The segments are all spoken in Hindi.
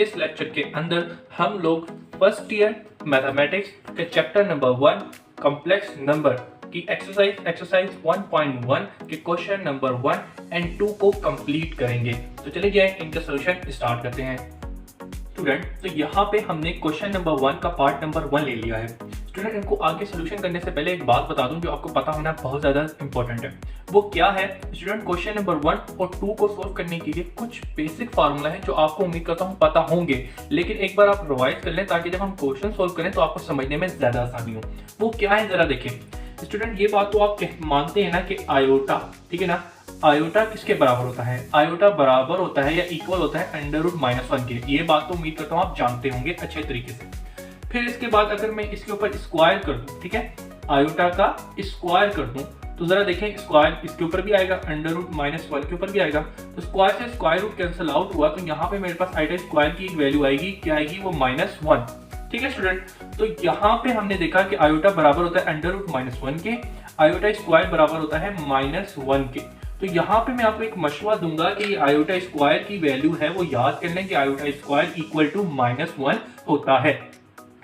इस लेक्चर के अंदर हम लोग फर्स्ट ईयर मैथमेटिक्स के चैप्टर नंबर 1 कॉम्प्लेक्स नंबर की एक्सरसाइज 1.1 के क्वेश्चन नंबर 1 एंड 2 को कंप्लीट करेंगे। तो चलिए जाए इनका सोल्यूशन स्टार्ट करते हैं। स्टूडेंट, तो यहाँ पे हमने क्वेश्चन नंबर 1 का पार्ट नंबर 1 ले लिया है। स्टूडेंट, इनको आगे सोल्यूशन करने से पहले एक बात बता दूं जो आपको पता होना बहुत ज़्यादा इंपॉर्टेंट है। वो क्या है स्टूडेंट? क्वेश्चन नंबर 1 और 2 को सोल्व करने के लिए कुछ बेसिक फार्मूला है जो आपको उम्मीद करता हूँ पता होंगे, लेकिन एक बार आप रिवाइज कर लें ताकि जब हम क्वेश्चन सोल्व करें तो आपको समझने में ज़्यादा आसानी हो। वो क्या है जरा देखें। स्टूडेंट, ये बात तो आप मानते हैं ना कि आयोटा, ठीक है ना, आयोटा किसके बराबर होता है? आयोटा बराबर होता है या इक्वल होता है √-1 के। ये बात तो उम्मीद करता हूँ आप जानते होंगे अच्छे तरीके से। फिर इसके बाद अगर मैं इसके ऊपर स्क्वायर कर दूं, ठीक है, आयोटा का स्क्वायर कर दूं तो जरा देखें स्क्वायर इसके ऊपर भी आएगा, √-1 के ऊपर भी आएगा। तो स्क्वायर से स्क्वायर रूट कैंसिल आउट हुआ तो यहाँ पे मेरे पास आयोटा स्क्वायर की एक वैल्यू आएगी, क्या आएगी? वो -1। ठीक है स्टूडेंट, तो यहाँ पे हमने देखा कि आयोटा बराबर होता है √-1 के, आयोटा स्क्वायर बराबर होता है -1 के। तो यहाँ पे मैं आपको एक मशवरा दूंगा कि ये आयोटा स्क्वायर की वैल्यू है वो याद कर लें कि आयोटा स्क्वायर इक्वल टू -1 होता है,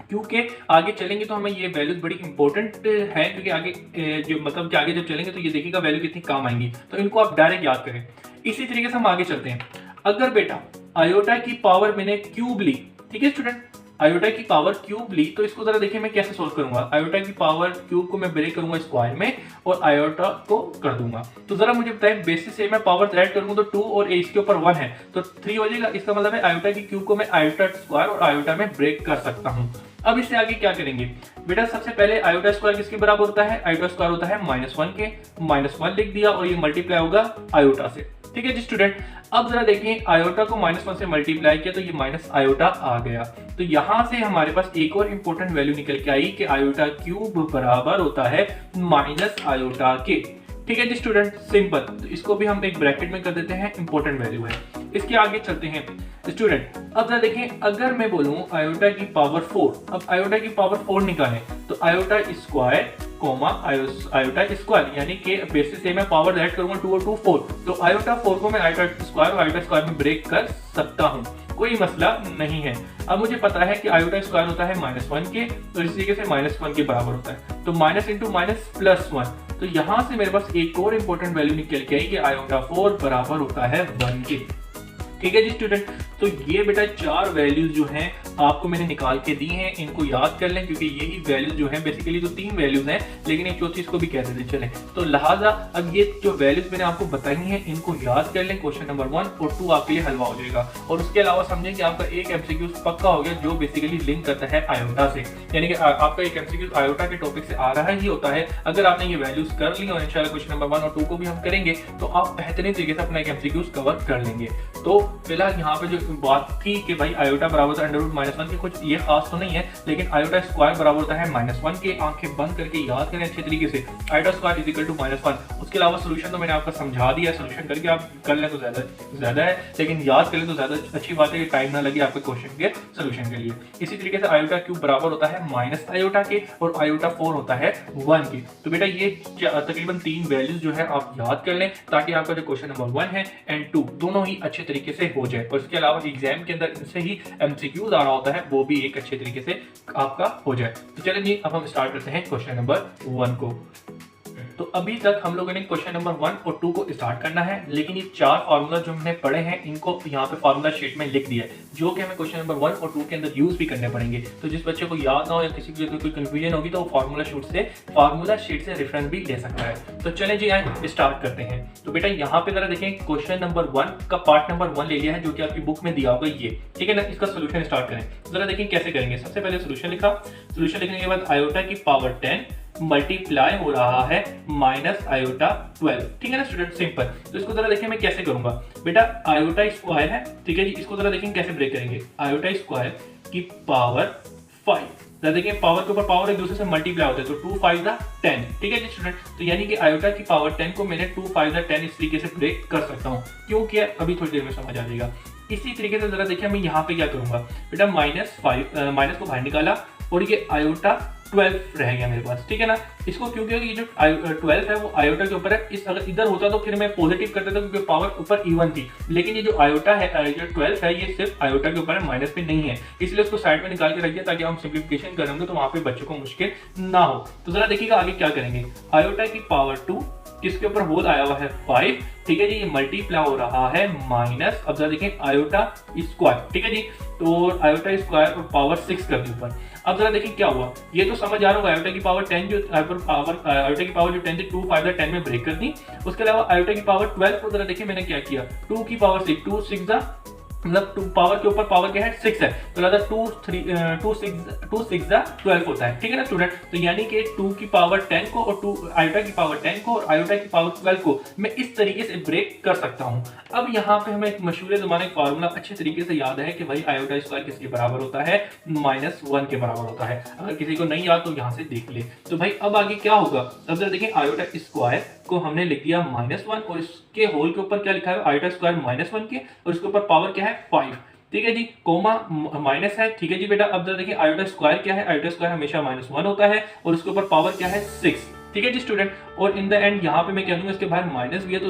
क्योंकि आगे चलेंगे तो हमें ये वैल्यूज बड़ी इंपॉर्टेंट है, क्योंकि आगे जो मतलब कि आगे जब चलेंगे तो ये देखिएगा वैल्यू कितनी काम आएंगी, तो इनको आप डायरेक्ट याद करें। इसी तरीके से हम आगे चलते हैं। अगर बेटा आयोटा की पावर मैंने क्यूब ली, ठीक है स्टूडेंट, आयोटा की पावर क्यूब ली, तो इसको जरा देखिए मैं कैसे सोल्व करूंगा। आयोटा की पावर क्यूब को मैं ब्रेक करूंगा स्क्वायर में और आयोटा को कर दूंगा। तो जरा मुझे बताएं, बेसिस से मैं पावर ऐड करूंगा तो 2 और इसके ऊपर 1 है तो 3 हो जाएगा। इसका मतलब है आयोटा की क्यूब को मैं आयोटा स्क्वायर और आयोटा में ब्रेक कर सकता हूं। अब इससे आगे क्या करेंगे बेटा? सबसे पहले आयोटा स्क्वायर किसके बराबर होता है? आयोटा स्क्वायर होता है -1 के, -1 लिख दिया और ये मल्टीप्लाई होगा आयोटा से। ठीक है जी स्टूडेंट, अब जरा देखें आयोटा को -1 से मल्टीप्लाई किया तो ये माइनस आयोटा आ गया। तो यहां से हमारे पास एक और इंपॉर्टेंट वैल्यू निकल के आई कि आयोटा क्यूब बराबर होता है माइनस आयोटा के। ठीक है जी स्टूडेंट, सिंपल। तो इसको भी हम एक ब्रैकेट में कर देते हैं, इंपॉर्टेंट वैल्यू है। इसके आगे चलते हैं स्टूडेंट। अब जरा देखें, अगर मैं बोलूं आयोटा की पावर 4, अब आयोटा की पावर 4 निकालें तो iota square comma iota square, यानी कि बेसिस से मैं पावर ऐड करूंगा 2 और 2 4, तो आयोटा 4 को मैं आयोटा स्क्वायर और आयोटा स्क्वायर में ब्रेक कर सकता हूं, कोई मसला नहीं है। अब मुझे पता है कि आयोटा स्क्वायर होता है -1 के, तो इस तरीके से -1 के बराबर होता है, तो माइनस इंटू माइनस +1। तो यहां से मेरे पास एक और इंपॉर्टेंट वैल्यू निकल के आई कि आयोटा 4 बराबर होता है 1 के। ठीक है जी स्टूडेंट, तो ये बेटा 4 वैल्यूज जो हैं आपको मैंने निकाल के दी हैं, इनको याद कर लें क्योंकि यही वैल्यूज जो हैं बेसिकली तो 3 वैल्यूज हैं, लेकिन एक चौथी इसको भी कह देते चले। तो लिहाजा अब ये जो वैल्यूज मैंने आपको बताई हैं इनको याद कर लें। क्वेश्चन नंबर 1 और 2 आपके लिए हलवा हो जाएगा। और उसके अलावा समझें कि आपका एक एमसीक्यू पक्का हो गया जो बेसिकली लिंक करता है आयोटा से, यानी कि आपका एक एमसीक्यू आयोटा के टॉपिक से आ रहा ही होता है। अगर आपने ये वैल्यूज कर ली और इंशाल्लाह क्वेश्चन नंबर 1 और 2 को भी हम करेंगे तो आप बेहतरीन तरीके से अपना एक एमसीक्यू कवर कर लेंगे। तो फिलहाल यहाँ पे जो बात थी कि भाई आयोटा बराबर होता है √-1 के, कुछ ये खास तो नहीं है, लेकिन आयोटा स्क्वायर बराबर होता है -1 के। आंखें बंद करके याद करें अच्छे तरीके से, iota square is equal to -1। उसके अलावा सोल्यूशन तो मैंने आपको समझा दिया, सोल्यूशन करके आप कर लें तो ज्यादा है, लेकिन याद कर लें तो ज्यादा अच्छी बात है कि टाइम ना लगे आपके क्वेश्चन के सोल्यूशन के लिए। इसी तरीके से आयोटा क्यूब बराबर होता है माइनस आयोटा के और आयोटा 4 होता है 1 के। तो बेटा ये तकरीबन 3 वैल्यूज जो है आप याद कर लें ताकि आपका जो क्वेश्चन नंबर 1 है एंड 2 दोनों ही अच्छे तरीके से हो जाए। और इसके अलावा एग्जाम के अंदर इनसे ही एमसीक्यूज आ रहा होता है, वो भी एक अच्छे तरीके से आपका हो जाए। तो चलिए जी, अब हम स्टार्ट करते हैं क्वेश्चन नंबर 1 को। तो अभी तक हम लोगों ने क्वेश्चन नंबर 1 और 2 को स्टार्ट करना है, लेकिन ये 4 फार्मूला जो हमने पढ़े हैं इनको यहाँ पे फार्मूला शीट में लिख दिया है, जो कि हमें क्वेश्चन नंबर 1 और 2 के अंदर यूज भी करने पड़ेंगे। तो जिस बच्चे को याद ना हो या किसी को कोई कंफ्यूजन होगी तो वो फार्मूला शीट से रेफरेंस भी ले सकता है। तो चलें जी आए स्टार्ट करते हैं। तो बेटा यहाँ पे जरा देखें, क्वेश्चन नंबर 1 का पार्ट नंबर 1 ले लिया है जो कि आपकी बुक में दिया होगा ये, ठीक है ना। इसका सोल्यूशन स्टार्ट करें, जरा देखें कैसे करेंगे। सबसे पहले सोल्यूशन लिखा, सोल्यूशन लिखने के बाद आयोटा की पावर 10 मल्टीप्लाई हो रहा है माइनस आयोटा 12, ठीक है ना स्टूडेंट, सिंपल। तो इसको जरा देखें मैं कैसे करूंगा। बेटा आयोटा स्क्वायर है, ठीक है जी, इसको जरा देखें कैसे ब्रेक करेंगे। आयोटा स्क्वायर की पावर 5, जरा देखें पावर के ऊपर पावर एक दूसरे से मल्टीप्लाई होते हैं, तो 2 5 10, ठीक है जी स्टूडेंट। तो यानी कि आयोटा की पावर 10 को मैंने 2 5 10 इस तरीके से ब्रेक कर सकता हूँ। क्यों किया अभी थोड़ी देर में समझ आ जाएगा। इसी तरीके से जरा देखिए मैं यहाँ पे क्या करूंगा। बेटा माइनस को बाहर निकाला और ये आयोटा 12 रह गया मेरे पास, ठीक है ना। इसको क्योंकि ये जो 12 है वो आयोटा के ऊपर है, इस अगर इधर होता तो फिर मैं पॉजिटिव करता था क्योंकि पावर ऊपर इवन थी, लेकिन ये जो आयोटा है, जो 12 है, ये सिर्फ आयोटा के ऊपर है, माइनस पे नहीं है, इसलिए उसको साइड में निकाल के रख दिया ताकि हम सिंप्लीफिकेशन करेंगे तो वहां पे बच्चों को मुश्किल ना हो। तो जरा देखिएगा आगे क्या करेंगे। आयोटा की पावर 2 किसके ऊपर होल आया हुआ है 5, ठीक है जी, ये मल्टीप्लाई हो रहा है माइनस, अब जरा देखें आयोटा स्क्वायर, ठीक है जी, तो आयोटा स्क्वायर और पावर 6 कर दी ऊपर। अब जरा देखिए क्या हुआ, ये तो समझ आ रहा होगा, आयोटा की पावर 10 जो आयोटा की पावर जो 10 थी 2 5 10 में ब्रेक कर दी। उसके अलावा आयोटा की पावर 12 को जरा देखिए मैंने क्या किया, 2 की पावर 6, 2 6 मतलब 2 पावर के ऊपर पावर क्या है 6 है, तो लगा 2 6 12 होता है, ठीक है ना स्टूडेंट। तो यानी कि 2 की पावर 10 को और 2 आयोटा की पावर 10 को और आयोटा की पावर 12 को मैं इस तरीके से ब्रेक कर सकता हूं। अब यहाँ पे हमें एक मशहूर ज़माने का फार्मूला अच्छे तरीके से याद है कि भाई आयोटा स्क्वायर किसके बराबर होता है, -1 के बराबर होता है। अगर किसी को नहीं याद तो यहाँ से देख ले। तो भाई अब आगे क्या होगा, अब जरा देखिए आयोटा स्क्वायर को हमने लिख दिया -1 और इसके होल के ऊपर क्या लिखा है आयोटा स्क्वायर -1 के, और इसके ऊपर पावर क्या है 5, ठीक है जी, कोमा माइनस है, ठीक है जी बेटा। अब जरा देखिए आयोटा स्क्वायर क्या है, आयोटा स्क्वायर हमेशा -1 होता है और उसके ऊपर पावर क्या है 6, ठीक है जी स्टूडेंट। और इन द एंड यहाँ पे मैं कह दूंगा इसके बाहर माइनस भी है तो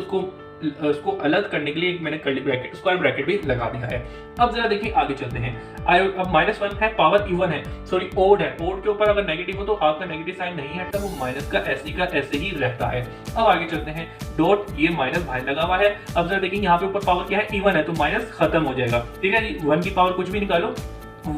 उसको अलग करने के लिए मैंने कर्ली ब्रैकेट स्क्वायर ब्रैकेट भी लगा दिया है। अब जरा देखिए आगे चलते हैं। अब -1 है, पावर इवन है, सॉरी ओड है, ओड के ऊपर अगर नेगेटिव हो तो आपका नेगेटिव साइन नहीं हटता, वो माइनस का ऐसे ही रहता है। अब आगे चलते हैं, डॉट ये माइनस बाहर लगा हुआ है। अब जरा देखिए यहाँ पे ऊपर पावर क्या है इवन है, तो माइनस खत्म हो जाएगा, ठीक है जी। 1 की पावर कुछ भी निकालो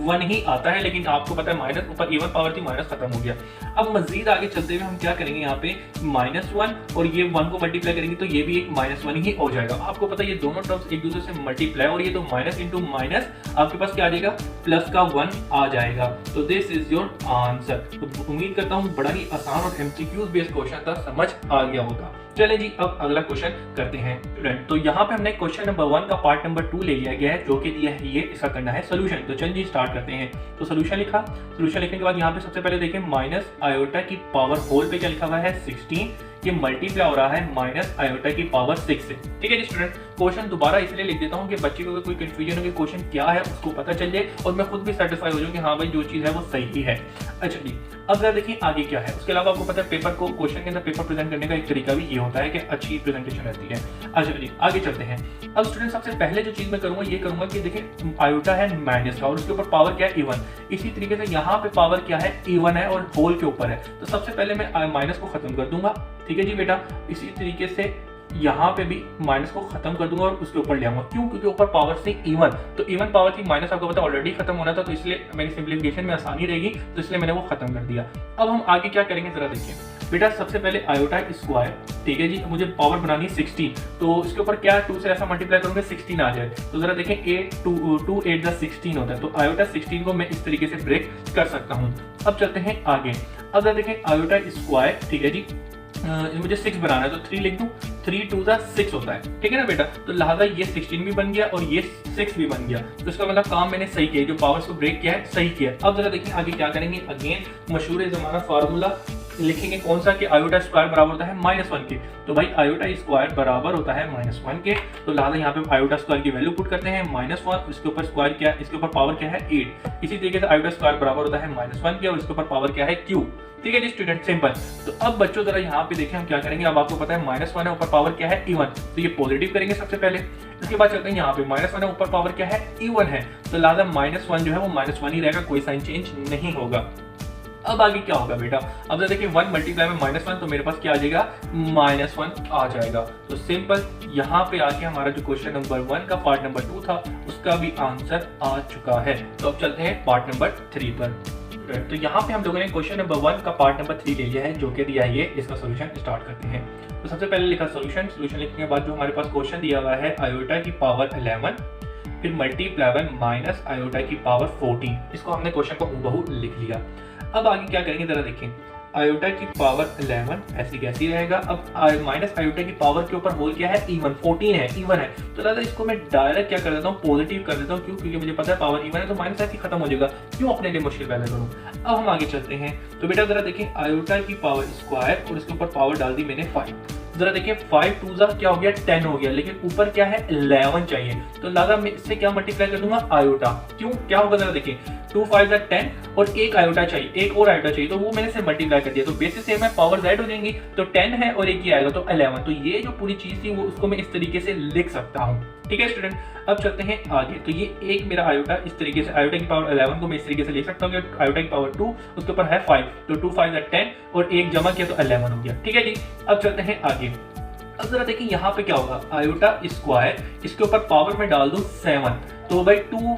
1 ही आता है, लेकिन आपको पता है माइनस ऊपर इवन पावर थी, माइनस खत्म हो गया। अब मजीद आगे चलते हुए हम क्या करेंगे, यहाँ पे -1 और ये 1 को मल्टीप्लाई करेंगे तो ये भी एक -1 ही हो जाएगा। आपको पता है ये दोनों टर्म्स एक दूसरे से मल्टीप्लाई, और ये तो माइनस इंटू माइनस आपके पास क्या आ जाएगा, प्लस का 1 आ जाएगा। तो दिस इज योर आंसर। तो उम्मीद करता हूँ बड़ा ही आसान और एमसीक्यूज बेस्ड क्वेश्चन था, समझ आ गया होगा। चले जी अब अगला क्वेश्चन करते हैं स्टूडेंट। तो यहाँ पे हमने क्वेश्चन नंबर 1 का पार्ट नंबर 2 ले लिया गया है, जो कि दिया है ये, इसका करना है सोल्यूशन। तो चलिए जी स्टार्ट करते हैं। तो सोल्यूशन लिखा, सोल्यूशन लिखने के बाद यहाँ पे सबसे पहले देखें माइनस आयोटा की पावर होल पे क्या लिखा हुआ है 16, ये मल्टीप्लाई हो रहा है माइनस आयोटा की पावर 6 से, ठीक है जी स्टूडेंट। क्वेश्चन दोबारा इसलिए लिख देता हूँ कि बच्चे को अगर कोई कंफ्यूजन हो कि क्वेश्चन क्या है उसको पता चल जाए और मैं खुद भी सेटिस्फाई हो जाऊँ कि हाँ भाई जो चीज़ है वो सही है। अच्छा जी अब जरा देखिए आगे क्या है। उसके अलावा आपको पता है पेपर को, क्वेश्चन के अंदर पेपर प्रेजेंट करने का एक तरीका भी ये होता है कि अच्छी प्रेजेंटेशन रहती है। अच्छा जी आगे चलते हैं। अब स्टूडेंट सबसे पहले जो चीज़ मैं करूँगा ये करूँगा कि देखिए आयोटा है माइनस का और उसके ऊपर पावर क्या है इवन, इसी तरीके से यहाँ पे पावर क्या है इवन है और होल के ऊपर है, तो सबसे पहले मैं माइनस को खत्म कर दूंगा, ठीक है जी बेटा। इसी तरीके से यहाँ पे भी माइनस को खत्म कर दूंगा और उसके ऊपर ले आऊंगा, क्यों, क्योंकि ऊपर पावर से इवन, तो इवन पावर थी, माइनस आपको पता ऑलरेडी खत्म होना था, तो इसलिए मेरी सिंप्लीफिकेशन में आसानी रहेगी, तो इसलिए मैंने वो खत्म कर दिया। अब हम आगे क्या करेंगे जरा देखिए बेटा। सबसे पहले आयोटा स्क्वायर, ठीक है जी, मुझे पावर बनानी 16, तो इसके ऊपर क्या 2 से ऐसा मल्टीप्लाई करूंगा 16 आ जाए, तो जरा देखें 8 2 8 16 होता है, तो आयोटा 16 को मैं इस तरीके से ब्रेक कर सकता हूँ। अब चलते हैं आगे। अब जरा देखें आयोटा स्क्वायर, ठीक है जी, मुझे 6 बनाना है तो 3 लिख दूं, 3 2 6 होता है, ठीक है ना बेटा। तो लिहाजा ये 16 भी बन गया और ये 6 भी बन गया, तो इसका मतलब काम मैंने सही किया, जो पावर्स को ब्रेक किया है सही किया। अब जरा देखिए आगे क्या करेंगे। अगेन मशहूर जमाना फार्मूला लिखेंगे, कौन सा, कि आयोटा स्क्वायर बराबर होता है -1 के, तो भाई आयोटा स्क्वायर बराबर होता है -1 के, तो लिहाजा यहाँ पे आयोटा स्क्वायर की वैल्यू पुट करते हैं -1, इसके ऊपर स्क्वायर क्या है, इसके ऊपर पावर क्या है 8, इसी तरीके से आयोटा स्क्वायर बराबर होता है -1 के और इसके ऊपर पावर क्या है क्यू, ठीक है जी स्टूडेंट, सिंपल। तो अब बच्चों जरा यहाँ पे देखें हम क्या करेंगे। अब आपको पता है -1 है, ऊपर पावर क्या है इवन, तो ये पॉजिटिव करेंगे सबसे पहले। इसके बाद चलते हैं यहाँ पे -1 है, ऊपर पावर क्या है इवन है, तो लिहाजा -1 जो है वो -1 ही रहेगा, कोई साइन चेंज नहीं होगा। अब आगे क्या होगा बेटा। अब जरा देखिए 1 मल्टीप्लाई में -1, तो मेरे पास क्या आ जाएगा -1 आ जाएगा। तो सिंपल यहाँ पे आके हमारा जो क्वेश्चन नंबर 1 का पार्ट नंबर 2 था उसका भी आंसर आ चुका है। तो अब चलते हैं पार्ट नंबर 3 पर। तो यहाँ पे हम लोगों ने क्वेश्चन नंबर 1 का पार्ट नंबर 3 ले लिया है, जो कि दिया है ये, इसका सोल्यूशन स्टार्ट करते हैं। तो सबसे पहले लिखा सोल्यूशन, सोल्यूशन लिखने के बाद जो हमारे पास क्वेश्चन दिया हुआ है आयोटा की पावर 11 फिर मल्टीप्लाई माइनस आयोटा की पावर 14, इसको हमने क्वेश्चन को हूबहू लिख लिया। अब आगे क्या करेंगे जरा देखें। आयोटा की पावर 11 ऐसी कैसी रहेगा। अब माइनस आयोटा की पावर के ऊपर होल क्या है इवन, 14 है, इवन है, तो दादा इसको मैं डायरेक्ट क्या कर देता हूँ पॉजिटिव कर देता हूँ, क्यों, क्योंकि मुझे पता है पावर इवन है तो माइनस ऐसे खत्म हो जाएगा, क्यों अपने लिए मुश्किल पैदा करूँ। अब हम आगे चलते हैं। तो बेटा जरा देखें आयोटा की पावर स्क्वायर और इसके ऊपर पावर डाल दी मैंने 5, जरा देखिए 5 2 क्या हो गया 10 हो गया, लेकिन ऊपर क्या है 11 चाहिए, तो लगा मैं इससे क्या मल्टीप्लाई कर दूंगा आयोटा, क्यों क्या होगा जरा देखिए 2 5 10 और एक आयोटा चाहिए, एक और आयोटा चाहिए, तो वो मैंने से मल्टीप्लाई कर दिया, तो बेसिस सेम है, पावर z हो जाएंगी, तो 10 है और एक ही आएगा तो 11। तो ये जो पूरी चीज थी वो उसको मैं इस तरीके से लिख सकता हूँ। ठीक है स्टूडेंट, अब चलते हैं आगे। तो ये एक मेरा आयोटा इस तरीके से, आयोटा की पावर 11 को मैं इस तरीके से लिख सकता हूँ कि आयोटा की पावर 2 उसके ऊपर है 5, तो 2 5 10 और एक जमा किया तो 11 हो गया। ठीक है जी, अब चलते हैं आगे। अब जरा देखिए यहाँ पे क्या होगा, आयोटा स्क्वायर, इसके ऊपर पावर में डाल दूं 7, तो भाई 2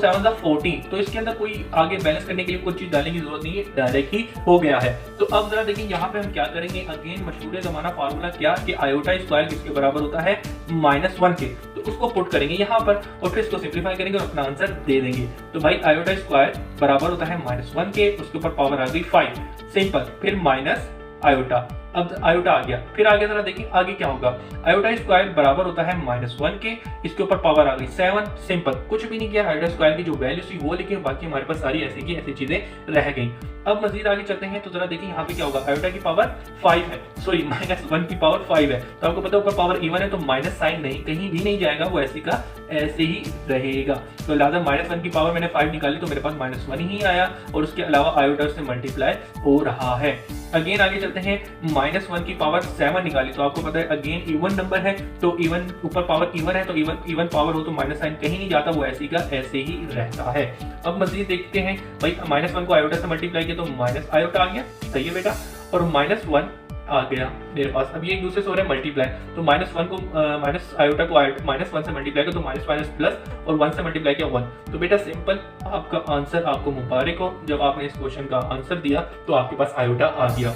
7 14, तो इसके अंदर कोई आगे बैलेंस करने के लिए कोई चीज डालने की जरूरत नहीं है, डायरेक्ट ही हो गया है। तो अब जरा देखिए यहाँ पे हम क्या करेंगे, अगेन मशहूर जमाना फार्मूला क्या कि आयोटा स्क्वायर किसके बराबर होता है, -1 के, तो उसको पुट करेंगे यहाँ पर और फिर इसको सिंप्लीफाई करेंगे और अपना आंसर दे देंगे। तो भाई आयोटा स्क्वायर बराबर होता है -1 के, उसके ऊपर पावर आ गई 5, सिंपल, फिर माइनस आयोटा, अब आयोटा आ गया, फिर आगे जरा देखिए आगे क्या होगा, आयोटा स्क्वायर बराबर होता है -1 के, इसके ऊपर पावर आ गई 7, सिंपल, कुछ भी नहीं किया, आयोटा स्क्वायर की जो वैल्यू थी वो लिखी, बाकी हमारे पास सारी ऐसी की ऐसी चीजें रह गई। अब मजीद आगे चलते हैं, तो जरा देखिए यहाँ पे क्या होगा, आयोटा की पावर 5 है, सॉरी -1 की पावर 5 है, तो आपको पता है ऊपर पावर इवन है तो माइनस साइन नहीं कहीं भी नहीं जाएगा, वो ऐसे का ऐसे ही रहेगा। तो लिहाजा -1 की पावर मैंने 5 निकाली तो मेरे पास -1 ही आया और उसके अलावा आयोटा से मल्टीप्लाई हो रहा है। अगेन आगे चलते हैं, -1 की पावर 7 निकाली, तो आपको पता है अगेन इवन नंबर है, तो इवन ऊपर पावर इवन है, तो इवन पावर हो तो माइनस साइन कहीं नहीं जाता, वो ऐसे का ऐसे ही रहता है। अब मजीद देखते हैं भाई, -1 को आयोटा से मल्टीप्लाई किया तो माइनस आयोटा आ गया, सही है बेटा, और -1 आ गया मेरे पास। अब ये एक दूसरे से हो रहा है मल्टीप्लाई, तो -1 को माइनस आयोटा को -1 से मल्टीप्लाई किया तो माइनस माइनस प्लस और 1 से मल्टीप्लाई किया 1, तो बेटा सिंपल आपका आंसर, आपको मुबारक हो, जब आपने इस क्वेश्चन का आंसर दिया तो आपके पास आयोटा आ गया।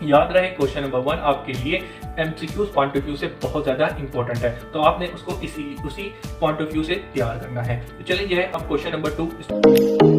याद रहे क्वेश्चन नंबर 1 आपके लिए MCQs पॉइंट ऑफ व्यू से बहुत ज्यादा इंपॉर्टेंट है, तो आपने उसको उसी पॉइंट ऑफ व्यू से तैयार करना है। तो चलिए अब क्वेश्चन नंबर 2